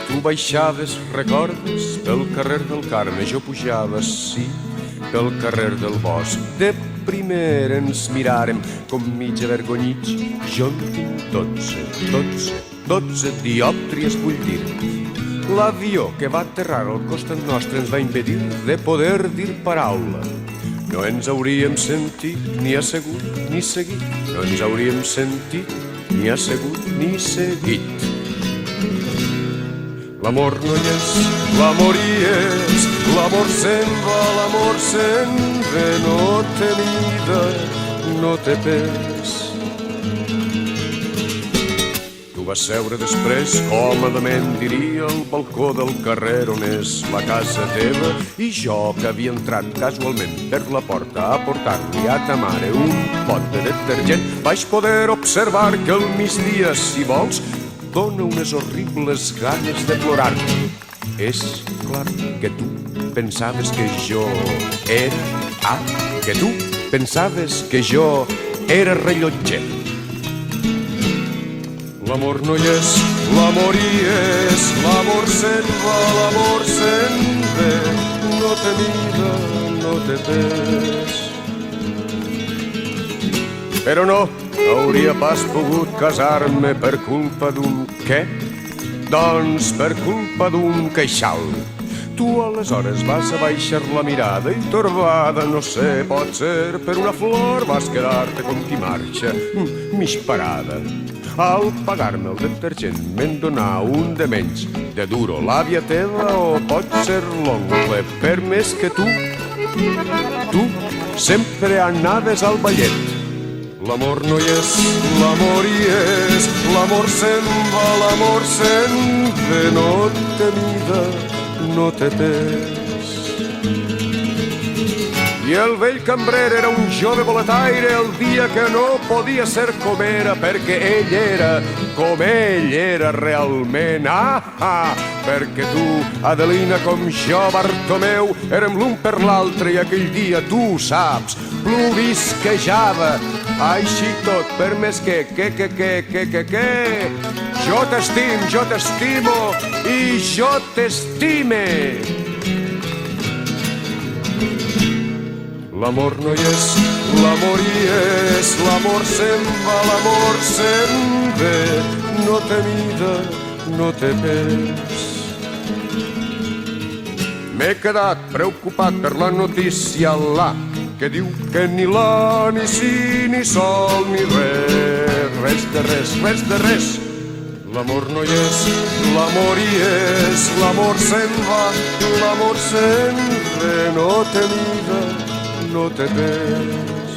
Tu baixaves, recordes, pel carrer del Carme, jo pujava, sí, pel carrer del Bosc. De primer ens miràrem com mig avergonyits. Jo en tinc 12 diòptries, vull dir. L'avió que va aterrar al costat nostre ens va impedir de poder dir paraula. No ens hauríem sentit ni assegut ni seguit. No ens hauríem sentit ni assegut ni seguit. L'amor no hi és, l'amor hi és, l'amor se'n va, l'amor se'n ve, no té mida, no té pes. Tu vas seure després, còmodament, diria, al balcó del carrer on és la casa teva, i jo, que havia entrat casualment per la porta a portar-li a ta mare un pot de detergent, vaig poder observar que al migdia, si vols, dona unes horribles ganes de plorar. És clar que tu pensaves que jo era... Ah, que tu pensaves que jo era rellotger. L'amor no hi és, l'amor hi és, l'amor se'n va, l'amor se'n ve, no té mida, no té pes. Però no hauria pas pogut casar-me per culpa d'un què? Doncs per culpa d'un queixal. Tu aleshores vas abaixar la mirada i torbada, no sé, pot ser per una flor vas quedar-te com qui marxa, mig parada. Al pagar-me el detergent me'n donà un de menys de duro l'àvia teva o pot ser l'oncle, per més que tu sempre anaves al ballet. L'amor no hi és, l'amor hi és, l'amor se'n va, l'amor se'n ve, no té mida, no té pes. I el vell cambrer era un jove boletaire el dia que no podia ser com era, perquè ell era com ell era realment. Perquè tu, Adelina, com jo, Bartomeu, érem l'un per l'altre i aquell dia, tu saps, plovisquejava. Així tot, per més que, jo t'estimo i jo t'estime. L'amor no hi és, l'amor hi és, l'amor se'n va, l'amor se'n ve, no té mida, no té pes. M'he quedat preocupat per la notícia que diu que ni la, ni si, ni sol, ni res de res, res de res. L'amor no hi és, l'amor hi és, l'amor se'n va, l'amor se'n ve, no té mida, no té pes.